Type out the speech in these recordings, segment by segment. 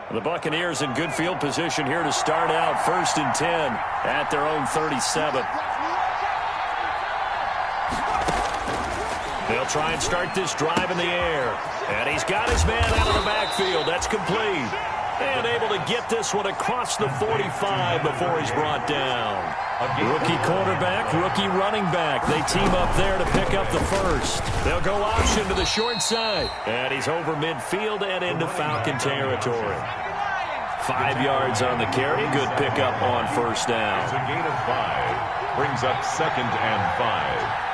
The Buccaneers in good field position here to start out. 1st and 10 at their own 37. They'll try and start this drive in the air. And he's got his man out of the backfield. That's complete. And able to get this one across the 45 before he's brought down. Rookie quarterback, rookie running back. They team up there to pick up the first. They'll go option to the short side. And he's over midfield and into Falcon territory. 5 yards on the carry. Good pickup on 1st down. It's a gain of 5. Brings up 2nd and 5.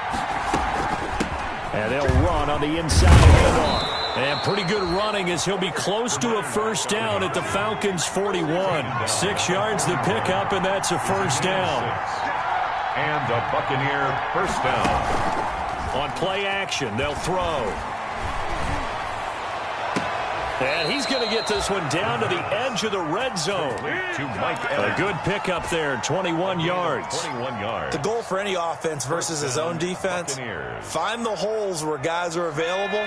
And they'll run on the inside handoff. And pretty good running as he'll be close to a 1st down at the Falcons' 41. 6 yards to pick up, and that's a 1st down. And a Buccaneer 1st down. On play action, they'll throw. And he's going to get this one down to the edge of the red zone. A good pickup there, 21 yards. 21 yards. The goal for any offense versus his own defense, find the holes where guys are available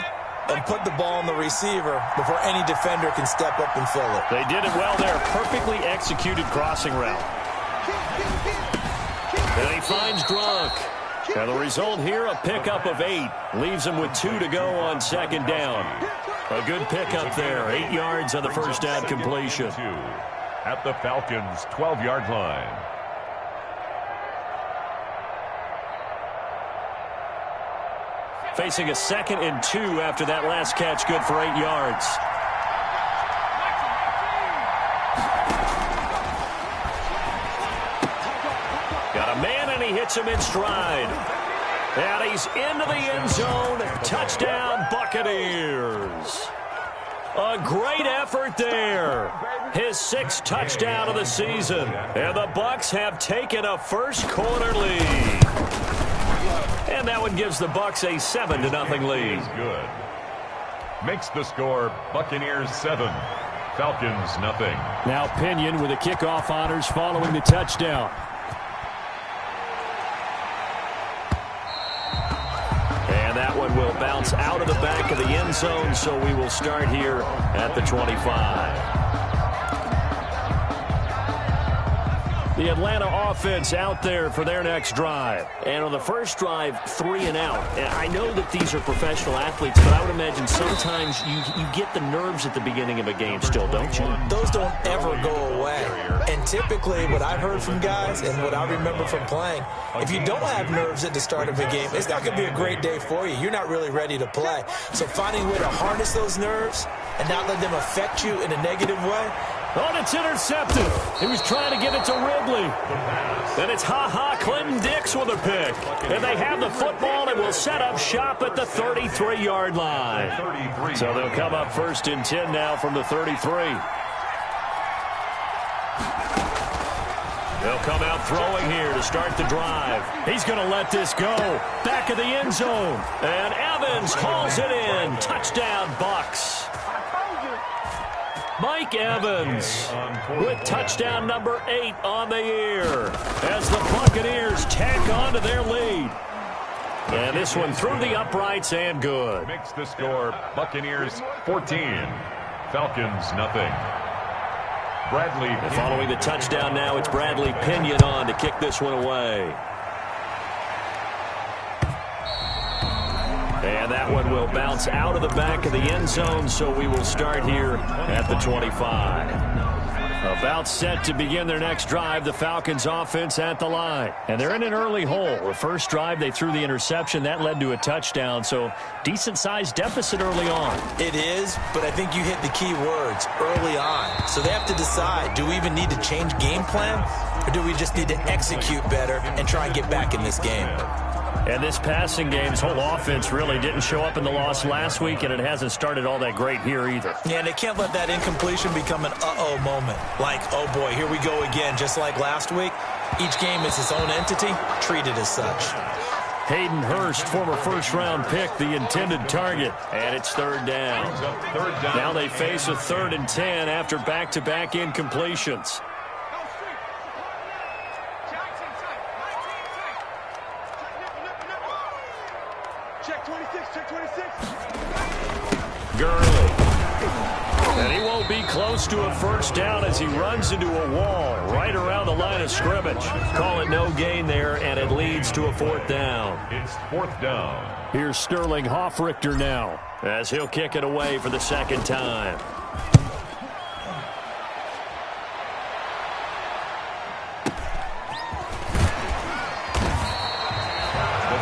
and put the ball on the receiver before any defender can step up and fill it. They did it well there. Perfectly executed crossing route. And he finds Gronk. And the result here, a pickup of 8. Leaves him with 2 to go on 2nd down. A good pickup there. 8 yards on the 1st down completion. At the Falcons' 12-yard line. Facing a 2nd and 2 after that last catch, good for 8 yards. Got a man, and he hits him in stride. And he's into the end zone. Touchdown, Buccaneers. A great effort there. His 6th touchdown of the season. And the Bucs have taken a first-quarter lead. And that one gives the Bucs a 7-0 lead. Good. Makes the score Buccaneers 7, Falcons 0. Now Pinion with the kickoff honors following the touchdown. And that one will bounce out of the back of the end zone, so we will start here at the 25. The Atlanta offense out there for their next drive. And on the first drive, 3 and out. And I know that these are professional athletes, but I would imagine sometimes you get the nerves at the beginning of a game still, don't you? Those don't ever go away. And typically what I've heard from guys and what I remember from playing, if you don't have nerves at the start of a game, it's not going to be a great day for you. You're not really ready to play. So finding a way to harness those nerves and not let them affect you in a negative way. Oh, it's intercepted. He was trying to get it to Ridley. And it's Clinton Dix with a pick. And they have the football and will set up shop at the 33-yard line. So they'll come up 1st and 10 now from the 33. They'll come out throwing here to start the drive. He's going to let this go. Back of the end zone. And Evans hauls it in. Touchdown, Bucs. Mike Evans with touchdown number 8 on the year as the Buccaneers tack on to their lead. And this one through the uprights and good. Makes the score Buccaneers 14, Falcons 0. Bradley. And following the touchdown now, it's Bradley Pinion on to kick this one away. And that one will bounce out of the back of the end zone, so we will start here at the 25. About set to begin their next drive, the Falcons offense at the line. And they're in an early hole. The first drive, they threw the interception. That led to a touchdown, so decent-sized deficit early on. It is, but I think you hit the key words, early on. So they have to decide, do we even need to change game plan, or do we just need to execute better and try and get back in this game? And this passing game's whole offense really didn't show up in the loss last week, and it hasn't started all that great here either. Yeah, and they can't let that incompletion become an uh-oh moment. Like, oh boy, here we go again, just like last week. Each game is its own entity, treated as such. Hayden Hurst, former first-round pick, the intended target. And it's 3rd down. Now they face a 3rd and 10 after back-to-back incompletions. Gurley. And he won't be close to a first down as he runs into a wall right around the line of scrimmage. Call it no gain there, and it leads to a fourth down. It's fourth down. Here's Sterling Hoffrichter now as he'll kick it away for the second time.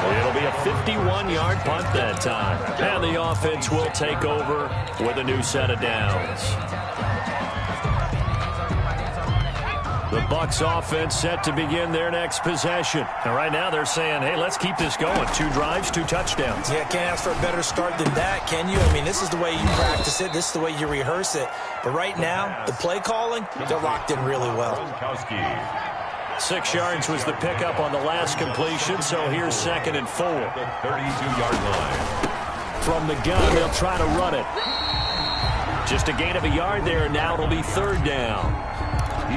It'll be a 51-yard punt that time. And the offense will take over with a new set of downs. The Bucs offense set to begin their next possession. And right now they're saying, hey, let's keep this going. 2 drives, 2 touchdowns. Yeah, can't ask for a better start than that, can you? I mean, this is the way you practice it. This is the way you rehearse it. But right now, the play calling, they're locked in really well. 6 yards was the pickup on the last completion, so here's 2nd and 4. The 32-yard line. From the gun, they'll try to run it. Just a gain of a yard there, and now it'll be 3rd down.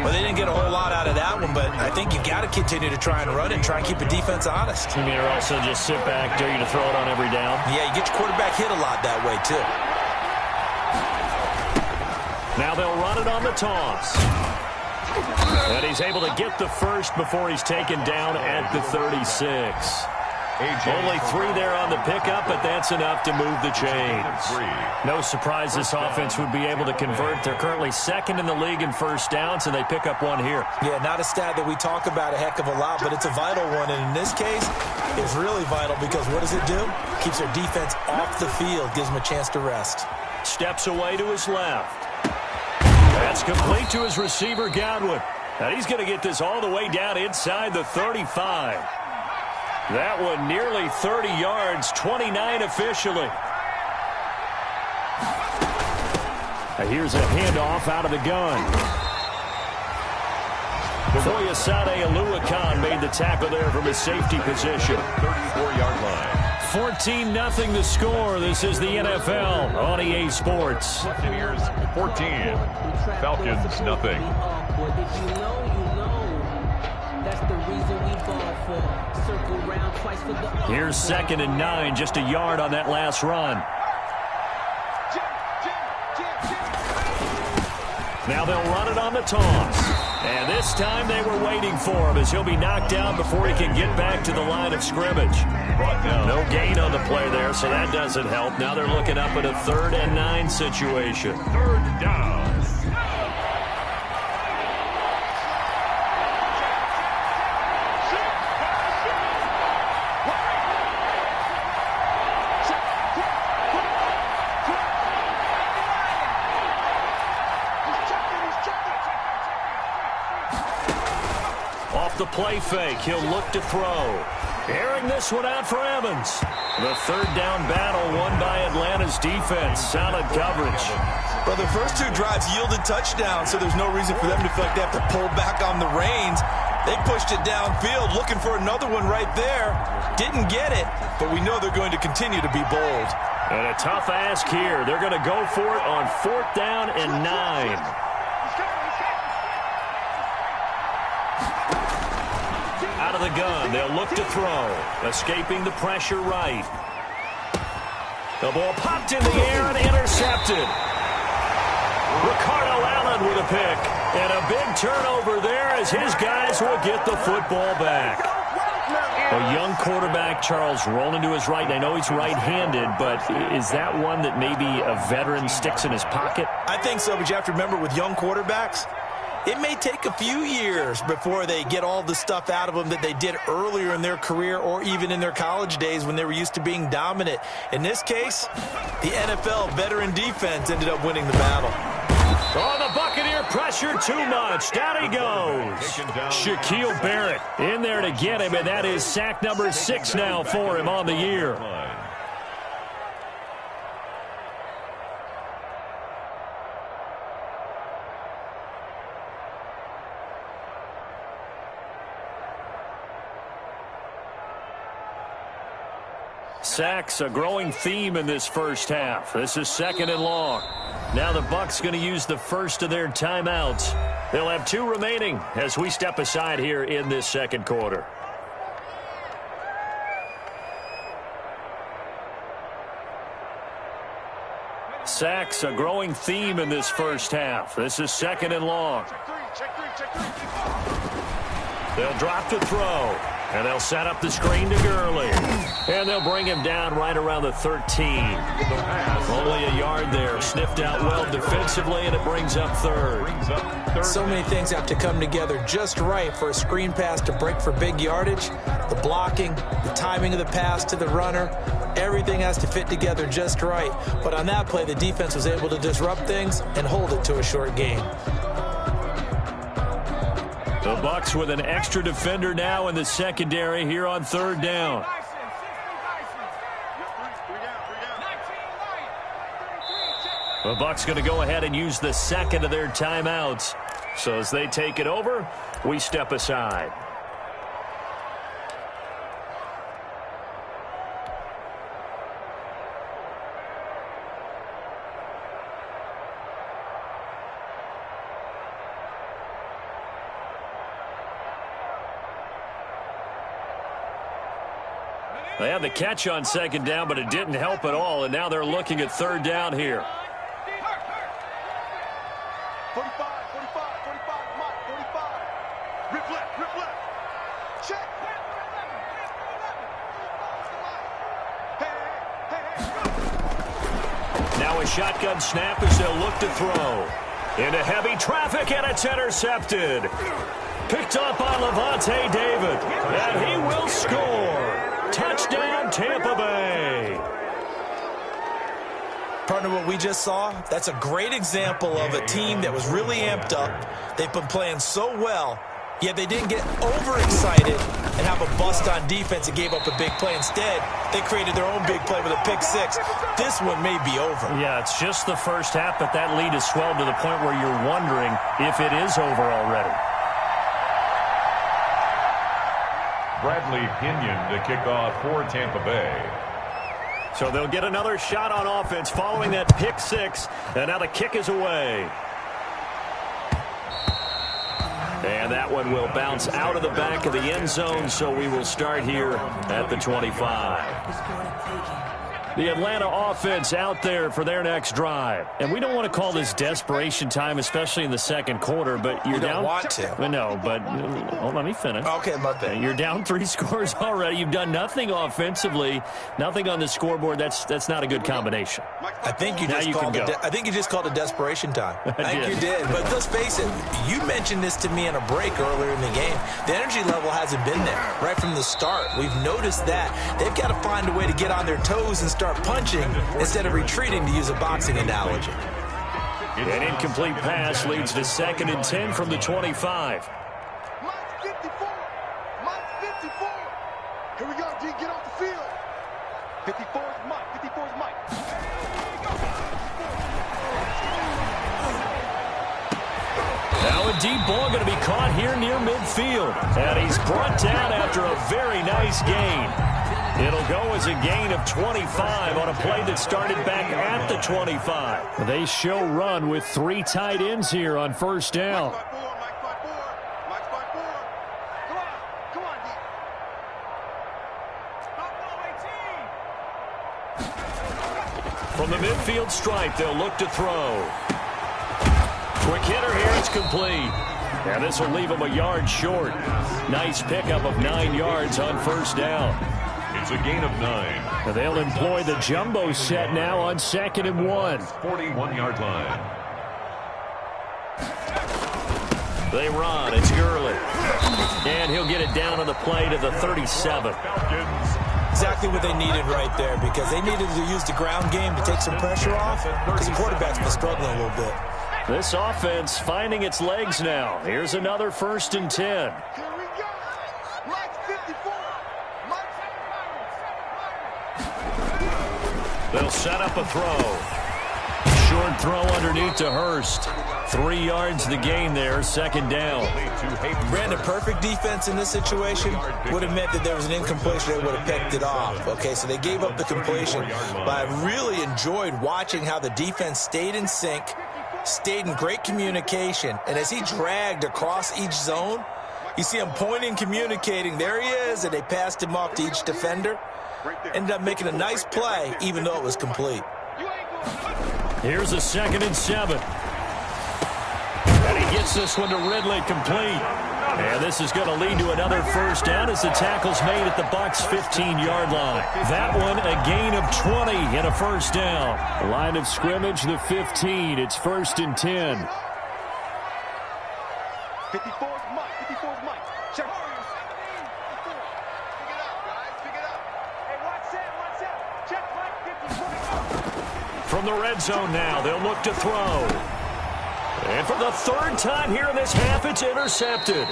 Well, they didn't get a whole lot out of that one, but I think you've got to continue to try and run it and try and keep the defense honest. You mean, or also just sit back, dare you to throw it on every down? Yeah, you get your quarterback hit a lot that way, too. Now they'll run it on the toss. And he's able to get the first before he's taken down at the 36. Only 3 there on the pickup, but that's enough to move the chains. No surprise this offense would be able to convert. They're currently 2nd in the league in first downs, and they pick up 1 here. Yeah, not a stat that we talk about a heck of a lot, but it's a vital one. And in this case, it's really vital because what does it do? Keeps their defense off the field, gives them a chance to rest. Steps away to his left. That's complete to his receiver, Godwin. And he's going to get this all the way down inside the 35. That one nearly 30 yards, 29 officially. Here's a handoff out of the gun. Foyesade Aluakan made the tackle there from his safety position. 34-yard line. 14-0 the score. This is the NFL on EA Sports. Buccaneers 14. Falcons nothing. That's the reason we ball for. Circle round twice for the. Here's 2nd and 9, just a yard on that last run. Now they'll run it on the toss. And this time they were waiting for him as he'll be knocked down before he can get back to the line of scrimmage. No gain on the play there, so that doesn't help. Now they're looking up at a 3rd and 9 situation. 3rd down. The play fake. He'll look to throw. Airing this one out for Evans. The 3rd down battle won by Atlanta's defense. Solid coverage. Well, the first 2 drives yielded touchdowns, so there's no reason for them to feel like they have to pull back on the reins. They pushed it downfield, looking for another one right there. Didn't get it, but we know they're going to continue to be bold. And a tough ask here. They're going to go for it on 4th down and 9. Out of the gun, they'll look to throw. Escaping the pressure right. The ball popped in the air and intercepted. Ricardo Allen with a pick. And a big turnover there as his guys will get the football back. A young quarterback, Charles, rolling to his right. And I know he's right-handed, but is that one that maybe a veteran sticks in his pocket? I think so, but you have to remember with young quarterbacks, it may take a few years before they get all the stuff out of them that they did earlier in their career or even in their college days when they were used to being dominant. In this case, the NFL veteran defense ended up winning the battle. Oh, the Buccaneer pressure too much. Down he goes. Shaquille Barrett in there to get him, and that is sack number 6 now for him on the year. Sacks, a growing theme in this first half. This is 2nd and long. Now the Bucs going to use the first of their timeouts. They'll have 2 remaining as we step aside here in this second quarter. Sacks, a growing theme in this first half. This is 2nd and long. They'll drop to throw. And they'll set up the screen to Gurley. And they'll bring him down right around the 13. Only a yard there. Sniffed out well defensively, and it brings up 3rd. So many things have to come together just right for a screen pass to break for big yardage. The blocking, the timing of the pass to the runner, everything has to fit together just right. But on that play, the defense was able to disrupt things and hold it to a short gain. The Bucs with an extra defender now in the secondary here on 3rd down. The Bucs going to go ahead and use the 2nd of their timeouts. So as they take it over, we step aside. They had the catch on 2nd down, but it didn't help at all, and now they're looking at 3rd down here. 45, 45. Rip left. Check. Hey. Now a shotgun snap as they'll look to throw. Into heavy traffic, and it's intercepted. Picked up by Levante David, and he will score. Touchdown, Tampa Bay. Partner, what we just saw, that's a great example of a team that was really amped up. They've been playing so well, yet they didn't get overexcited and have a bust on defense and gave up a big play. Instead, they created their own big play with a pick 6. This one may be over. Yeah, it's just the first half, but that lead has swelled to the point where you're wondering if it is over already. Bradley Pinion to kick off for Tampa Bay. So they'll get another shot on offense following that pick 6, and now the kick is away. And that one will bounce out of the back of the end zone, so we will start here at the 25. The Atlanta offense out there for their next drive. And we don't want to call this desperation time, especially in the 2nd quarter, but you're down. You don't want to. No, but let me finish. Okay, my bad. You're down 3 scores already. You've done nothing offensively, nothing on the scoreboard. That's not a good combination. I think you just called it desperation time. I think you did. But let's face it, you mentioned this to me in a break earlier in the game. The energy level hasn't been there right from the start. We've noticed that. They've got to find a way to get on their toes and start punching instead of retreating, to use a boxing analogy. An incomplete pass leads to 2nd and 10 from the 25. Mike 54. Here we go, G. Get off the field. 54 is Mike. Now a deep ball going to be caught here near midfield. And he's brought down after a very nice gain. It'll go as a gain of 25 on a play that started back at the 25. They show run with 3 tight ends here on 1st down. Mike 54. Come on, D. From the midfield stripe, they'll look to throw. Quick hitter here, it's complete. And this will leave them a yard short. Nice pickup of 9 yards on 1st down. It's a gain of 9. They'll employ the jumbo set now on 2nd and 1. 41-yard line. They run. It's Gurley. And he'll get it down on the play to the 37. Exactly what they needed right there, because they needed to use the ground game to take some pressure off, because the quarterback's been struggling a little bit. This offense finding its legs now. Here's another 1st and 10. Here we go. Mike 54. They'll set up a throw. Short throw underneath to Hurst. 3 yards the gain there, 2nd down. Brandon, perfect defense in this situation would have meant that there was an incompletion. They would have picked it off. Okay, so they gave up the completion. But I really enjoyed watching how the defense stayed in sync, stayed in great communication. And as he dragged across each zone, you see him pointing, communicating. There he is, and they passed him off to each defender. Ended up making a nice play, even though it was complete. You ain't going Here's a 2nd and 7. And he gets this one to Ridley complete. And this is going to lead to another first down as the tackle's made at the Bucs' 15-yard line. That one a gain of 20 and a first down. Line of scrimmage, the 15. It's 1st and 10. 54's Mike. 54's Mike. Check. Pick it up, guys. Pick it up. Hey, watch that. Check Mike. 54. From the red zone now, they'll look to throw. And for the 3rd time here in this half, it's intercepted.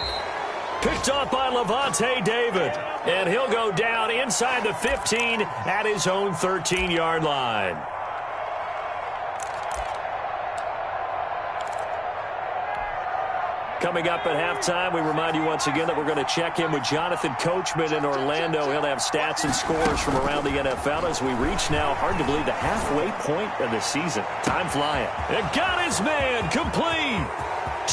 Picked up by Levante David. And he'll go down inside the 15 at his own 13-yard line. Coming up at halftime, we remind you once again that we're going to check in with Jonathan Coachman in Orlando. He'll have stats and scores from around the NFL as we reach now, hard to believe, the halfway point of the season. Time flying. And got his man complete.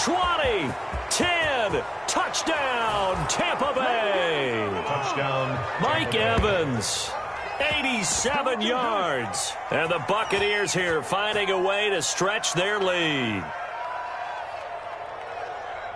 20, 10, touchdown, Tampa Bay. Touchdown, Mike Evans. 87 yards. And the Buccaneers here finding a way to stretch their lead.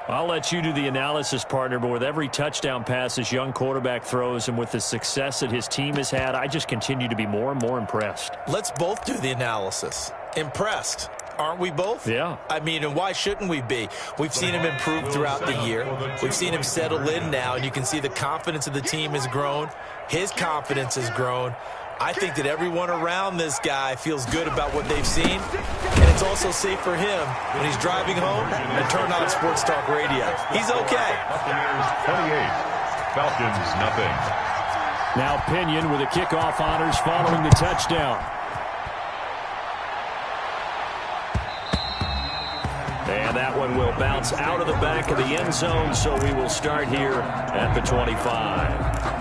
I'll let you do the analysis, partner, but with every touchdown pass this young quarterback throws and with the success that his team has had, I just continue to be more and more impressed. Let's both do the analysis. Impressed. Aren't we both? Yeah. I mean, and why shouldn't we be? We've seen him improve throughout the year. We've seen him settle in now, and you can see the confidence of the team has grown. His confidence has grown. I think that everyone around this guy feels good about what they've seen, and it's also safe for him when he's driving home and turn on Sports Talk Radio. He's okay. Buccaneers 28, Falcons nothing. Now Pinion with the kickoff honors following the touchdown. And that one will bounce out of the back of the end zone, so we will start here at the 25.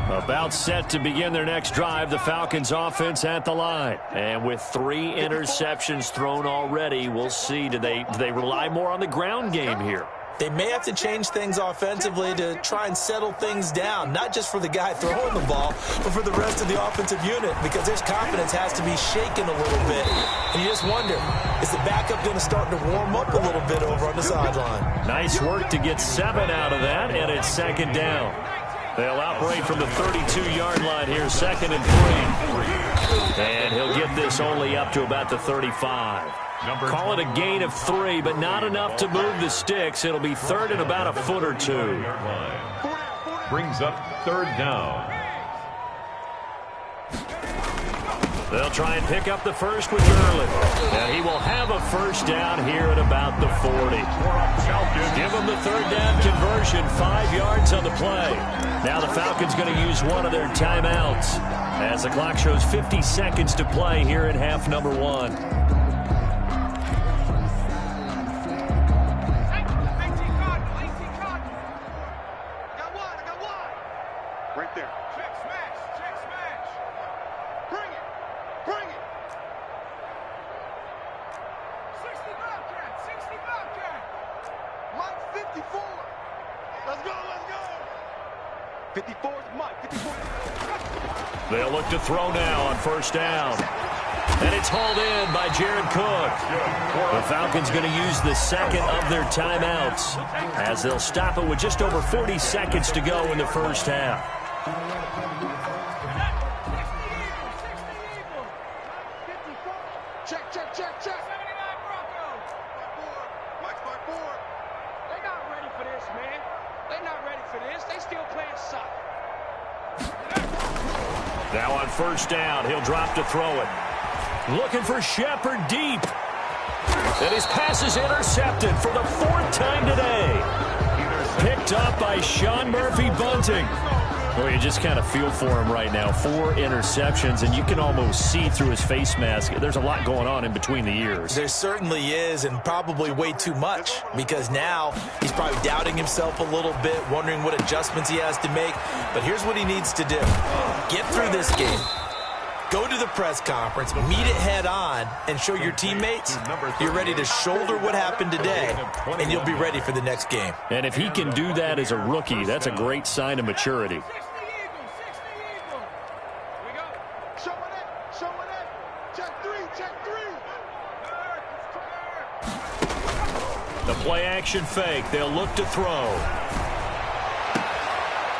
About set to begin their next drive, the Falcons offense at the line. And with 3 interceptions thrown already, we'll see. Do they rely more on the ground game here? They may have to change things offensively to try and settle things down, not just for the guy throwing the ball, but for the rest of the offensive unit, because his confidence has to be shaken a little bit. And you just wonder, is the backup going to start to warm up a little bit over on the sideline? Nice work to get 7 out of that, and it's 2nd down. They'll operate from the 32-yard line here, 2nd and 3. And he'll get this only up to about the 35. Call it a gain of 3, but not enough to move the sticks. It'll be 3rd and about a foot or 2. Brings up 3rd down. They'll try and pick up the first with Gurley. And he will have a first down here at about the 40. Give him the 3rd down conversion, 5 yards on the play. Now the Falcons going to use one of their timeouts as the clock shows 50 seconds to play here in half number 1. Right there. Check smash. Check smash. Bring it. Bring it. 60 Bobcat. 60 Bobcat. Mike 54. Let's go. Let's go. 54's Mike. 54. They'll look to throw now on first down. And it's hauled in by Jared Cook. The Falcons going to use the 2nd of their timeouts as they'll stop it with just over 40 seconds to go in the first half. Check. Mike's by 4. They're not ready for this, man. They're not ready for this. They still playing soccer. Now on first down, he'll drop to throw it. Looking for Shepard deep. And his pass is intercepted for the 4th time today. Picked up by Sean Murphy-Bunting. Well, you just kind of feel for him right now. 4 interceptions, and you can almost see through his face mask. There's a lot going on in between the ears. There certainly is, and probably way too much, because now he's probably doubting himself a little bit, wondering what adjustments he has to make. But here's what he needs to do. Get through this game. Go to the press conference, meet it head on, and show your teammates you're ready to shoulder what happened today, and you'll be ready for the next game. And if he can do that as a rookie, that's a great sign of maturity. Show it. Check three, check three. The play action fake. They'll look to throw.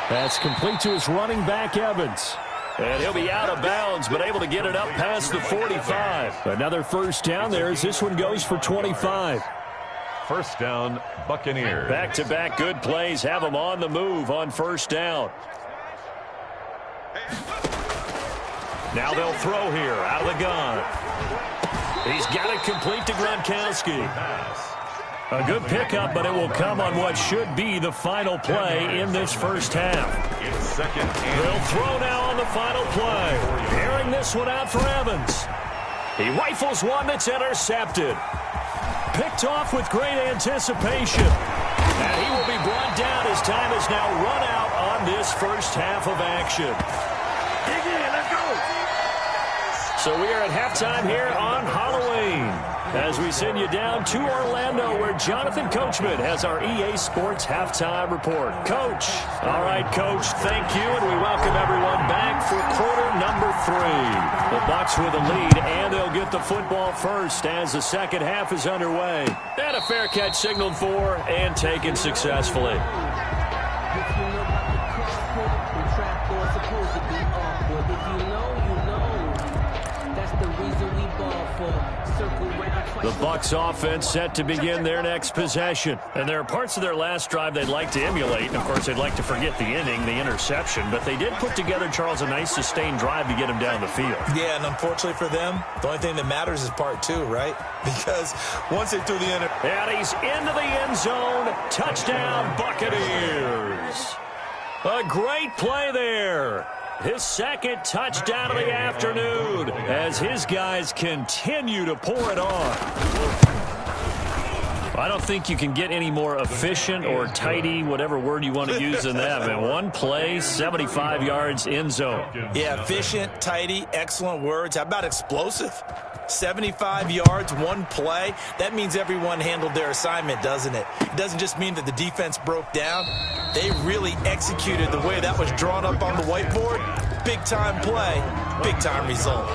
That's complete to his running back, Evans. And he'll be out of bounds, but able to get it up past the 45. Another first down there as this one goes for 25. First down, Buccaneers. Back-to-back good plays have them on the move on first down. Now they'll throw here out of the gun. He's got it complete to Gronkowski. A good pickup, but it will come on what should be the final play in this first half. They'll throw now on the final play. Airing this one out for Evans. He rifles one that's intercepted. Picked off with great anticipation. And he will be brought down as time has now run out on this first half of action. Dig in, let's go. So we are at halftime here on Halloween as we send you down to Orlando where Jonathan Coachman has our EA Sports Halftime Report. Coach. All right, Coach, thank you, and we welcome everyone back for quarter number 3. The Bucs with a lead, and they'll get the football first as the second half is underway. And a fair catch signaled for and taken successfully. If you know about the cockpit, the trapdoor's supposed to be awkward. If you know, you know. That's the reason we ball for. Circle round twice. The Bucs offense set to begin their next possession. And there are parts of their last drive they'd like to emulate. And, of course, they'd like to forget the inning, the interception. But they did put together, Charles, a nice sustained drive to get him down the field. Yeah, and unfortunately for them, the only thing that matters is part 2, right? Because once they threw the end, And he's into the end zone. Touchdown, Buccaneers. A great play there. His second touchdown of the afternoon as his guys continue to pour it on. I don't think you can get any more efficient or tidy, whatever word you want to use in that, man. One play, 75 yards, end zone. yeah, efficient, tidy, excellent words. How about explosive? 75 yards, one play. That means everyone handled their assignment, doesn't it? It doesn't just mean that the defense broke down. They really executed the way that was drawn up on the whiteboard. Big-time play, big-time result.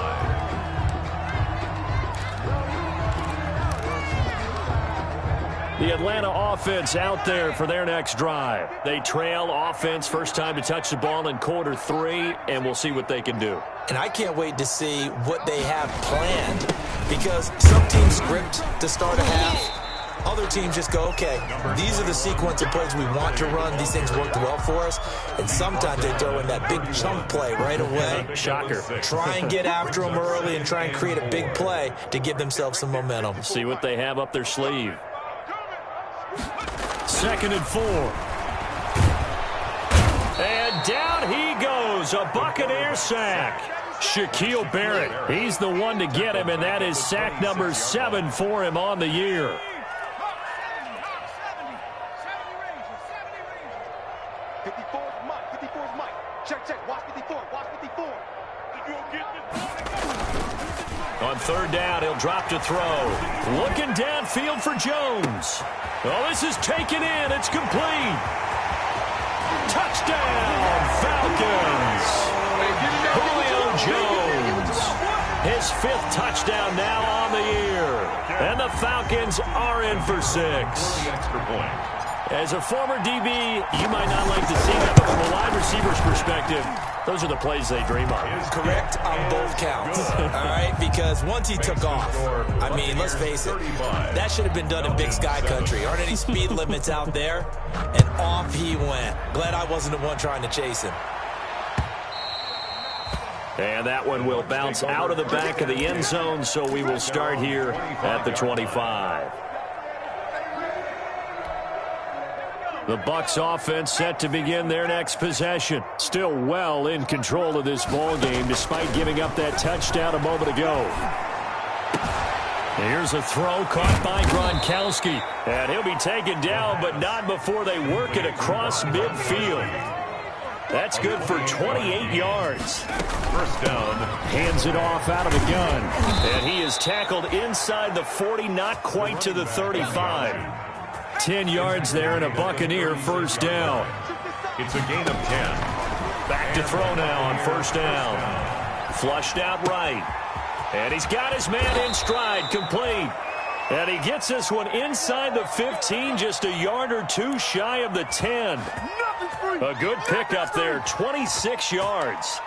The Atlanta offense out there for their next drive. They trail offense, first time to touch the ball in quarter 3, and we'll see what they can do. And I can't wait to see what they have planned because some teams script to start a half. Other teams just go, okay, these are the sequence of plays we want to run. These things worked well for us. And sometimes they throw in that big chunk play right away. Shocker. Try and get after them early and try and create a big play to give themselves some momentum. See what they have up their sleeve. 2nd and 4. And down he goes. A Buccaneer sack. Shaquille Barrett, he's the one to get him, and that is sack number 7 for him on the year. On 3rd down, he'll drop to throw. Looking downfield for Jones. Oh, this is taken in. It's complete. Touchdown, Falcons. Julio Jones. His 5th touchdown now on the year. And the Falcons are in for 6. Extra point. As a former DB, you might not like to see that, but from a wide receiver's perspective, those are the plays they dream of. Correct on both counts, all right? Because once he took off, I mean, let's face it, that should have been done in Big Sky Country. Aren't any speed limits out there? And off he went. Glad I wasn't the one trying to chase him. And that one will bounce out of the back of the end zone, so we will start here at the 25. The Bucs offense set to begin their next possession. Still well in control of this ball game despite giving up that touchdown a moment ago. Here's a throw caught by Gronkowski. And he'll be taken down, but not before they work it across midfield. That's good for 28 yards. First down. Hands it off out of the gun. And he is tackled inside the 40, not quite to the 35. 10 yards there and a Buccaneer first down. It's a gain of 10. Back to throw now on first down. Flushed out right. And he's got his man in stride, complete. And he gets this one inside the 15, just a yard or two shy of the 10. A good pickup there, 26 yards.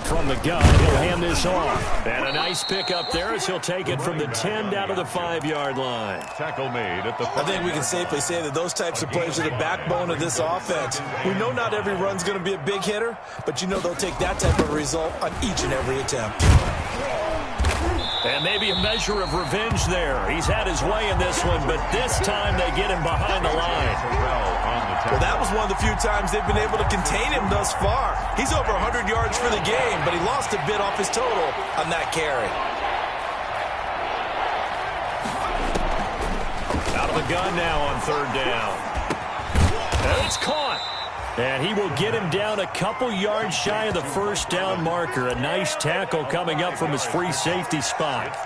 From the gun, he'll hand this off. And a nice pickup there as he'll take it from the 10 down to the 5-yard line. Tackle made at the 5. I think we can safely say that those types of plays are the backbone of this offense. We know not every run's going to be a big hitter, but you know they'll take that type of result on each and every attempt. And maybe a measure of revenge there. He's had his way in this one, but this time they get him behind the line. Well, that was one of the few times they've been able to contain him thus far. He's over 100 yards for the game, but he lost a bit off his total on that carry. Out of the gun now on 3rd down. And it's caught. And he will get him down a couple yards shy of the 1st down marker. A nice tackle coming up from his free safety spot.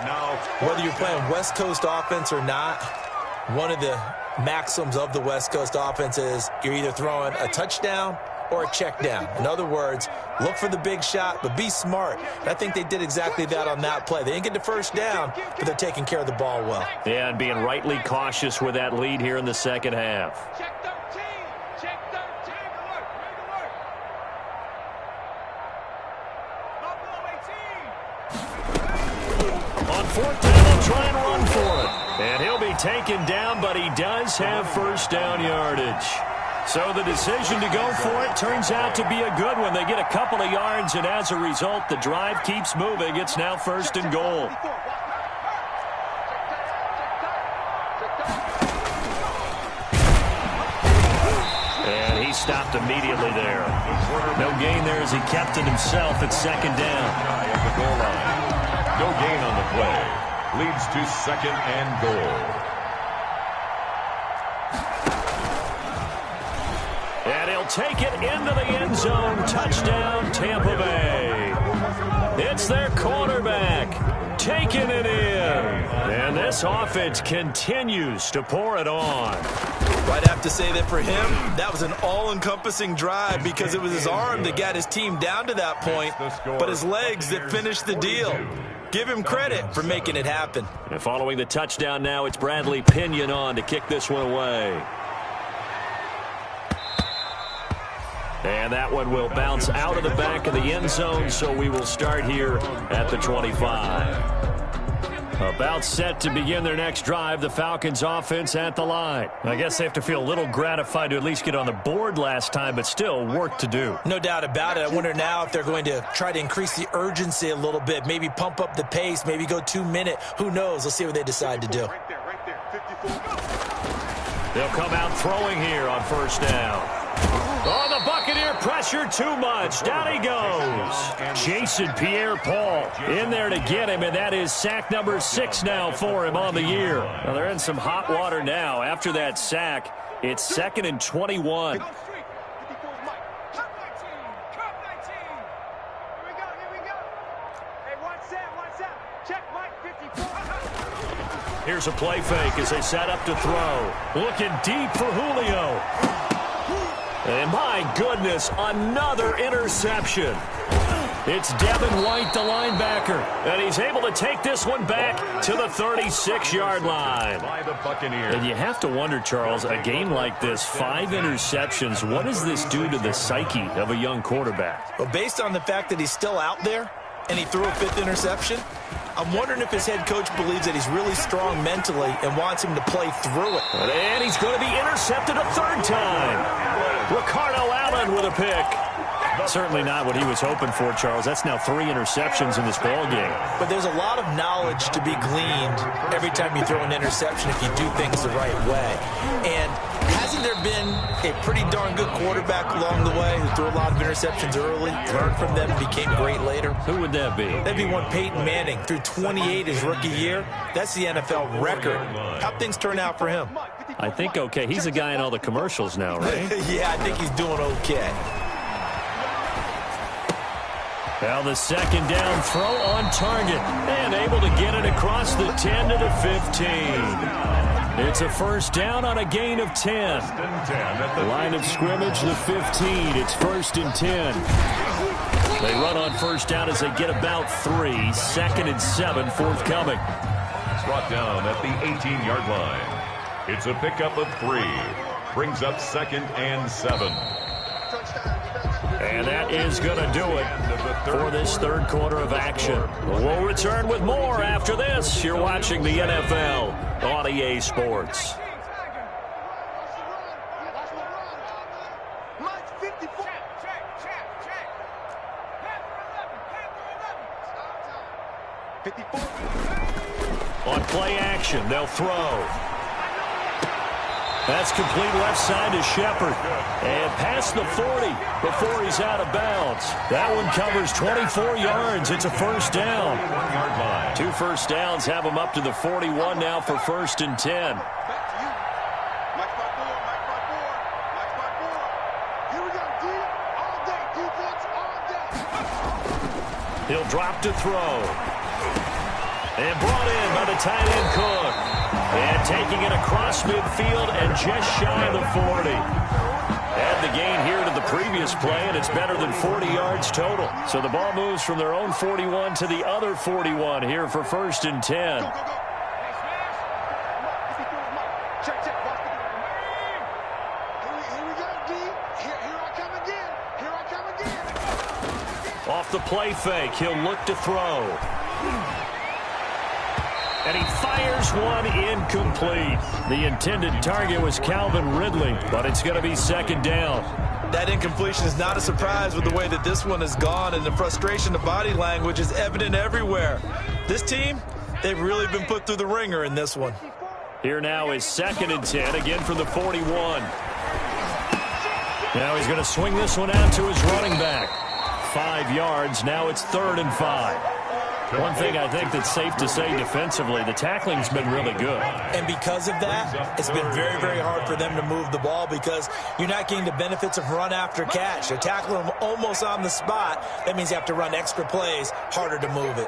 Whether you're playing West Coast offense or not, one of the maxims of the West Coast offense is you're either throwing a touchdown or a check down. In other words, look for the big shot, but be smart. And I think they did exactly that on that play. They didn't get the 1st down, but they're taking care of the ball well. Yeah, and being rightly cautious with that lead here in the 2nd half. Check 13. Check 13. On 4th down, he'll try and run for it. And he'll be taken down, but he does have 1st down yardage. So the decision to go for it turns out to be a good one. They get a couple of yards, and as a result, the drive keeps moving. It's now 1st and goal. And he stopped immediately there. No gain there as he kept it himself at 2nd down. At the goal line. No gain on the play. Leads to 2nd and goal. And he'll take it into the end zone. Touchdown, Tampa Bay. It's their quarterback taking it in. And this offense continues to pour it on. I'd have to say that for him, that was an all-encompassing drive because it was his arm that got his team down to that point, but his legs that finished the deal. Give him credit for making it happen. And following the touchdown now, it's Bradley Pinion on to kick this one away. And that one will bounce out of the back of the end zone, so we will start here at the 25. About set to begin their next drive, the Falcons offense at the line. I guess they have to feel a little gratified to at least get on the board last time, but still work to do. No doubt about it. I wonder now if they're going to try to increase the urgency a little bit, maybe pump up the pace, maybe go 2-minute. Who knows? Let's see what they decide to do. Right there, 54. They'll come out throwing here on 1st down. Oh, the Buccaneer pressure too much. Down he goes. Jason Pierre-Paul in there to get him, and that is sack number 6 now for him on the year. Well, they're in some hot water now. After that sack, it's 2nd and 21. Here's a play fake as they set up to throw. Looking deep for Julio. And my goodness, another interception. It's Devin White, the linebacker, and he's able to take this one back to the 36-yard line. By the Buccaneers. And you have to wonder, Charles, a game like this, 5 interceptions, what does this do to the psyche of a young quarterback? Well, based on the fact that he's still out there and he threw a 5th interception, I'm wondering if his head coach believes that he's really strong mentally and wants him to play through it. And he's going to be intercepted a 3rd time. Ricardo Allen with a pick. Certainly not what he was hoping for, Charles. That's now 3 interceptions in this ball game. But there's a lot of knowledge to be gleaned every time you throw an interception if you do things the right way. And hasn't there been a pretty darn good quarterback along the way who threw a lot of interceptions early, learned from them, and became great later? Who would that be? That'd be one Peyton Manning. Threw 28 his rookie year. That's the NFL record. How'd things turn out for him? I think okay. He's a guy in all the commercials now, right? Yeah, I think he's doing okay. Now the second down throw on target and able to get it across the 10 to the 15. It's a first down on a gain of 10. Line of scrimmage, the 15. It's 1st and 10. They run on first down as they get about 3. 2nd and 7 forthcoming. Brought down at the 18-yard line. It's a pickup of 3. Brings up 2nd and 7. And that is going to do it for this third quarter of action. We'll return with more after this. You're watching the NFL on EA Sports. On play action, they'll throw. That's complete left side to Shepard. And past the 40 before he's out of bounds. That one covers 24 yards. It's a first down. 2 first downs have him up to the 41 now for 1st and 10. He'll drop to throw. And brought in by the tight end Cook. And taking it across midfield and just shy of the 40. Add the gain here to the previous play, and it's better than 40 yards total. So the ball moves from their own 41 to the other 41 here for 1st and 10. Off the play fake, he'll look to throw. And he fires one incomplete. The intended target was Calvin Ridley, but it's going to be 2nd down. That incompletion is not a surprise with the way that this one has gone, and the frustration, the body language is evident everywhere. This team, they've really been put through the ringer in this one. Here now is 2nd and 10, again from the 41. Now he's going to swing this one out to his running back. 5 yards, now it's 3rd and 5. One thing I think that's safe to say defensively, the tackling's been really good. And because of that, it's been very, very hard for them to move the ball because you're not getting the benefits of run after catch. You're tackling them almost on the spot. That means you have to run extra plays, harder to move it.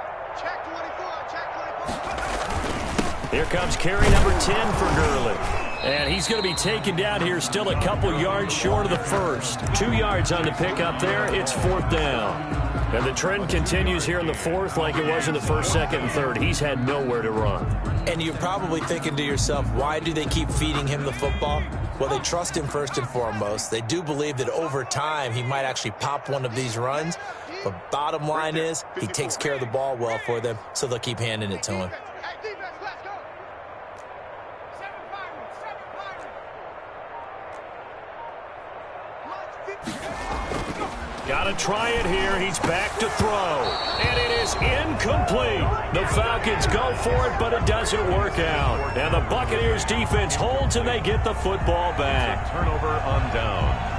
Here comes carry number 10 for Gurley. And he's going to be taken down here still a couple yards short of the first. 2 yards on the pickup there. It's 4th down. And the trend continues here in the 4th like it was in the 1st, 2nd, and 3rd. He's had nowhere to run. And you're probably thinking to yourself, why do they keep feeding him the football? Well, they trust him first and foremost. They do believe that over time he might actually pop one of these runs. But bottom line is he takes care of the ball well for them, so they'll keep handing it to him. Got to try it here. He's back to throw. And it is incomplete. The Falcons go for it, but it doesn't work out. And the Buccaneers defense holds, and they get the football back. Turnover on downs.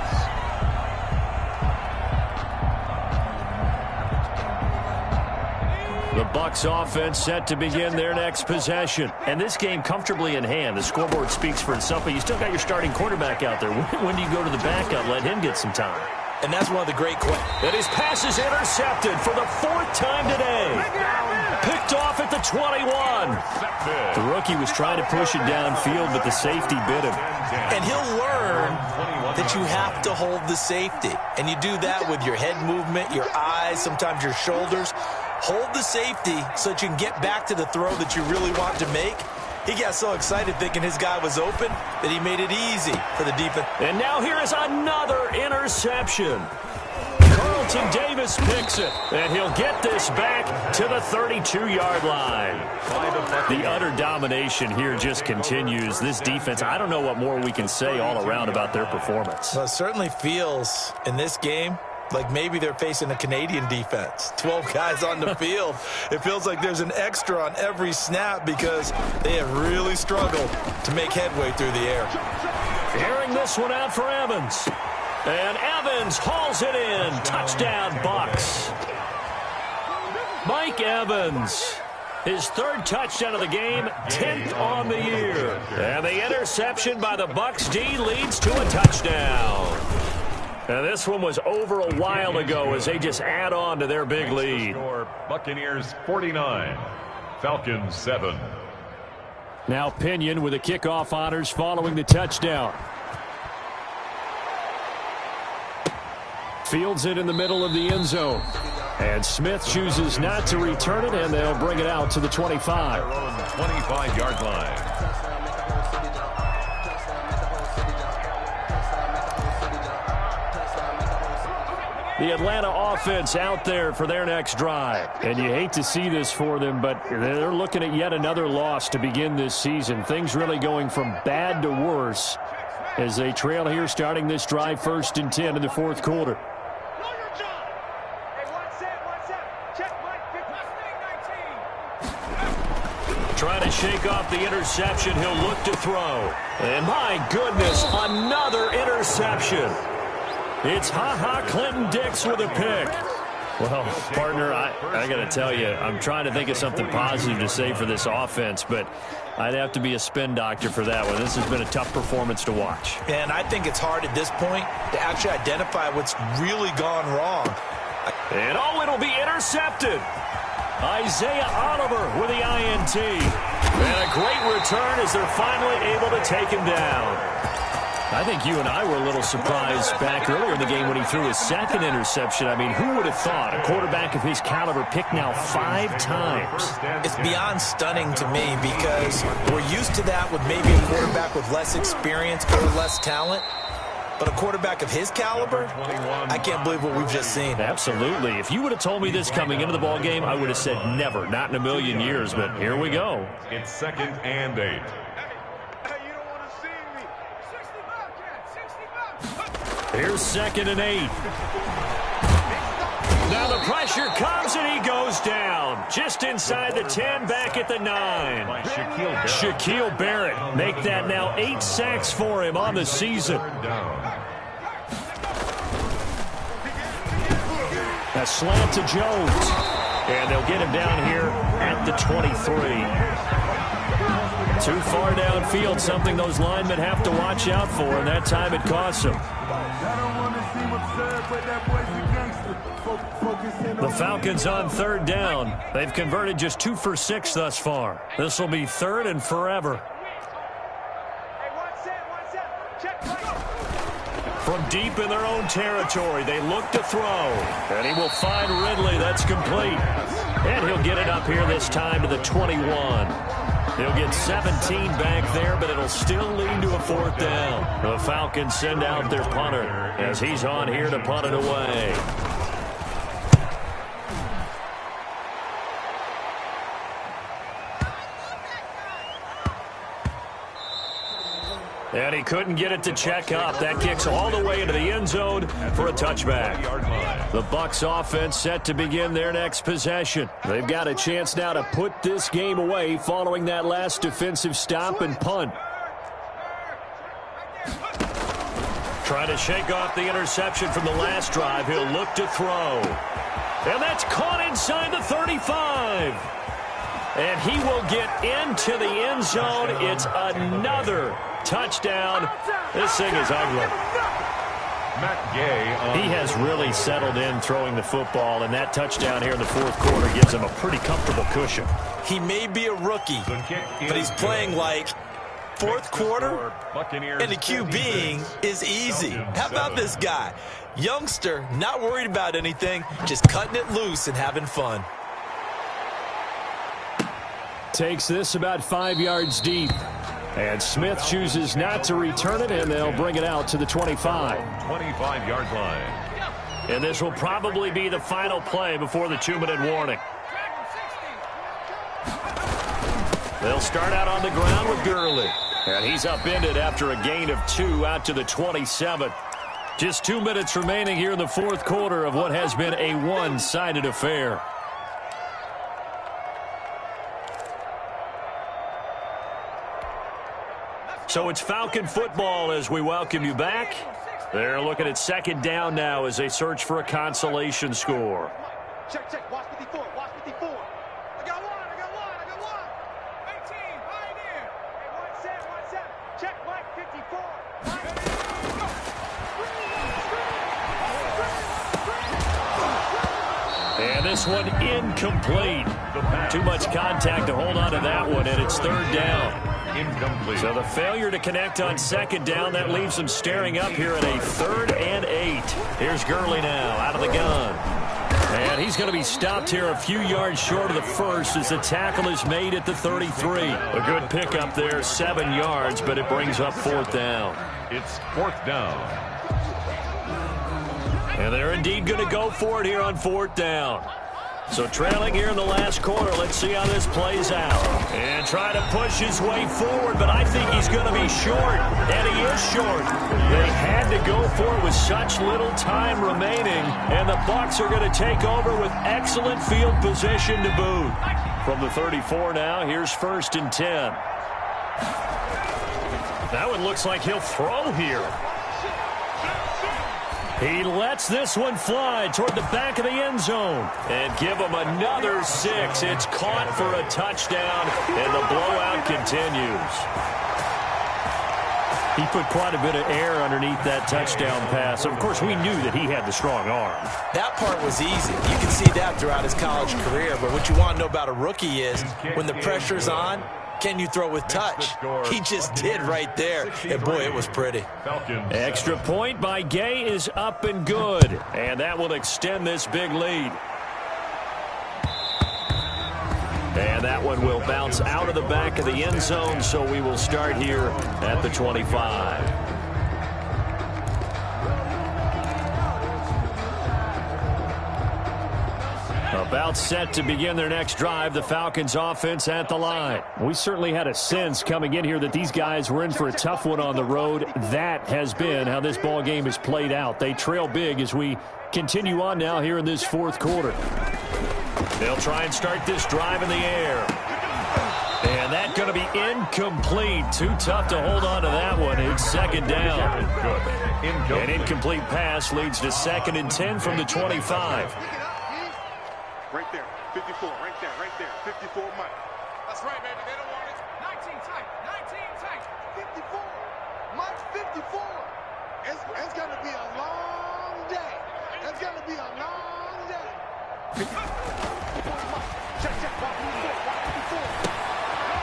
The Bucs offense set to begin their next possession. And this game comfortably in hand. The scoreboard speaks for itself, but you still got your starting quarterback out there. When do you go to the backup? Let him get some time. And that's one of the great questions. And his pass is intercepted for the 4th time today. Picked off at the 21. The rookie was trying to push it downfield, but the safety bit him. And he'll learn that you have to hold the safety. And you do that with your head movement, your eyes, sometimes your shoulders. Hold the safety so that you can get back to the throw that you really want to make. He got so excited thinking his guy was open that he made it easy for the defense. And now here is another interception. Carlton Davis picks it, and he'll get this back to the 32-yard line. The utter domination here just continues. This defense, I don't know what more we can say all around about their performance. Well, it certainly feels in this game like maybe they're facing a Canadian defense. 12 guys on the field. It feels like there's an extra on every snap because they have really struggled to make headway through the air. Airing this one out for Evans. And Evans hauls it in. Touchdown, Bucs. Mike Evans, his 3rd touchdown of the game, 10th on the year. And the interception by the Bucs D leads to a touchdown. And this one was over a while ago as they just add on to their big lead. Buccaneers 49, Falcons 7. Now Pinion with the kickoff honors following the touchdown. Fields it in the middle of the end zone. And Smith chooses not to return it, and they'll bring it out to the 25. 25-yard line. The Atlanta offense out there for their next drive. And you hate to see this for them, but they're looking at yet another loss to begin this season. Things really going from bad to worse as they trail here starting this drive 1st and 10 in the fourth quarter. Trying to shake off the interception. He'll look to throw. And my goodness, another interception. It's Ha-Ha Clinton-Dix with a pick. Well, partner, I got to tell you, I'm trying to think of something positive to say for this offense, but I'd have to be a spin doctor for that one. This has been a tough performance to watch. And I think it's hard at this point to actually identify what's really gone wrong. And it'll be intercepted. Isaiah Oliver with the INT. And a great return as they're finally able to take him down. I think you and I were a little surprised back earlier in the game when he threw his second interception. I mean, who would have thought a quarterback of his caliber picked now 5 times? It's beyond stunning to me because we're used to that with maybe a quarterback with less experience or less talent. But a quarterback of his caliber, I can't believe what we've just seen. Absolutely. If you would have told me this coming into the ball game, I would have said never, not in a million years. But here we go. It's 2nd and 8. Here's 2nd and 8. Now the pressure comes and he goes down. Just inside the 10, back at the 9. Shaquille Barrett make that now 8 sacks for him on the season. A slant to Jones. And they'll get him down here at the 23. Too far downfield, something those linemen have to watch out for, and that time it costs them. The Falcons on 3rd down. They've converted just 2 for 6 thus far. This will be 3rd and forever. From deep in their own territory, they look to throw. And he will find Ridley. That's complete. And he'll get it up here this time to the 21. He'll get 17 back there, but it'll still lead to a 4th down. The Falcons send out their punter as he's on here to punt it away. And he couldn't get it to check up. That kicks all the way into the end zone for a touchback. The Bucs offense set to begin their next possession. They've got a chance now to put this game away following that last defensive stop and punt. Trying to shake off the interception from the last drive. He'll look to throw. And that's caught inside the 35. And he will get into the end zone. It's another touchdown. This thing is ugly. Matt Gay. He has really settled in throwing the football, and that touchdown here in the fourth quarter gives him a pretty comfortable cushion. He may be a rookie, but he's playing like fourth quarter, and the QBing is easy. How about this guy? Youngster, not worried about anything, just cutting it loose and having fun. Takes this about 5 yards deep. And Smith chooses not to return it, and they'll bring it out to the 25. 25-yard line. And this will probably be the final play before the 2-minute warning. They'll start out on the ground with Gurley. And he's upended after a gain of 2 out to the 27. Just 2 minutes remaining here in the fourth quarter of what has been a one-sided affair. So it's Falcon football as we welcome you back. They're looking at 2nd down now as they search for a consolation score. Check, check. Watch 54. Watch 54. I got one. 18, right there. Hey, 1 set. Check, Mike, 54. And this one incomplete. Too much contact to hold on to that one, and it's third down. Incomplete. So the failure to connect on second down, that leaves them staring up here at a 3rd and 8. Here's Gurley now out of the gun. And he's going to be stopped here a few yards short of the first as the tackle is made at the 33. A good pickup there, 7 yards, but it brings up 4th down. It's 4th down. And they're indeed going to go for it here on 4th down. So trailing here in the last quarter, let's see how this plays out. And try to push his way forward, but I think he's going to be short. And he is short. They had to go for it with such little time remaining. And the Bucs are going to take over with excellent field position to boot. From the 34 now, here's 1st and 10. That one looks like he'll throw here. He lets this one fly toward the back of the end zone. And give him another 6. It's caught for a touchdown, and the blowout continues. He put quite a bit of air underneath that touchdown pass. Of course, we knew that he had the strong arm. That part was easy. You can see that throughout his college career. But what you want to know about a rookie is when the pressure's on, can you throw with touch? He just did right there. And, boy, it was pretty. Extra point by Gay is up and good. And that will extend this big lead. And that one will bounce out of the back of the end zone, so we will start here at the 25. About set to begin their next drive, the Falcons offense at the line. We certainly had a sense coming in here that these guys were in for a tough one on the road. That has been how this ball game has played out. They trail big as we continue on now here in this 4th quarter. They'll try and start this drive in the air. And that's going to be incomplete. Too tough to hold on to that one. It's 2nd down. An incomplete pass leads to 2nd and 10 from the 25. Right there, 54, right there, 54, Mike. That's right, baby, they don't want it. 19 tight, 54, Mike, 54. It's going to be a long day. It's going to be a long day. Check,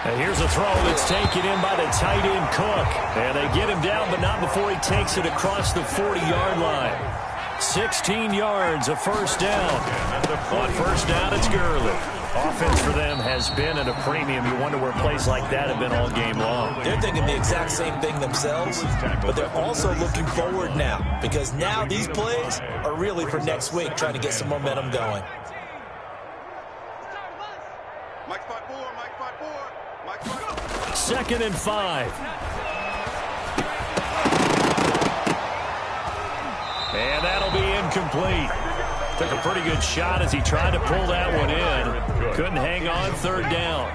and here's a throw that's taken in by the tight end Cook. And they get him down, but not before he takes it across the 40-yard line. 16 yards, a 1st down. On 1st down, it's Gurley. Offense for them has been at a premium. You wonder where plays like that have been all game long. They're thinking the exact same thing themselves, but they're also looking forward now because now these plays are really for next week, trying to get some momentum going. Mike 5-4, Mike 5-4, Mike 5-4. 2nd and 5. And that'll be incomplete. Took a pretty good shot as he tried to pull that one in. Couldn't hang on, 3rd down.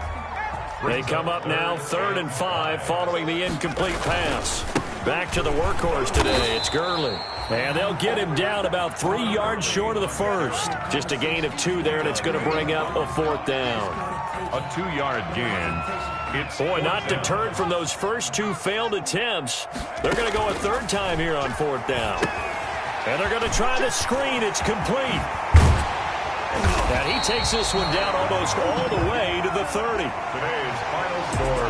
They come up now 3rd and 5 following the incomplete pass. Back to the workhorse today. It's Gurley. And they'll get him down about 3 yards short of the first. Just a gain of 2 there, and it's going to bring up a 4th down. A 2-yard gain. Boy, not deterred from those first 2 failed attempts. They're going to go a 3rd time here on 4th down. And they're going to try the screen. It's complete. And he takes this one down almost all the way to the 30. Today's final score,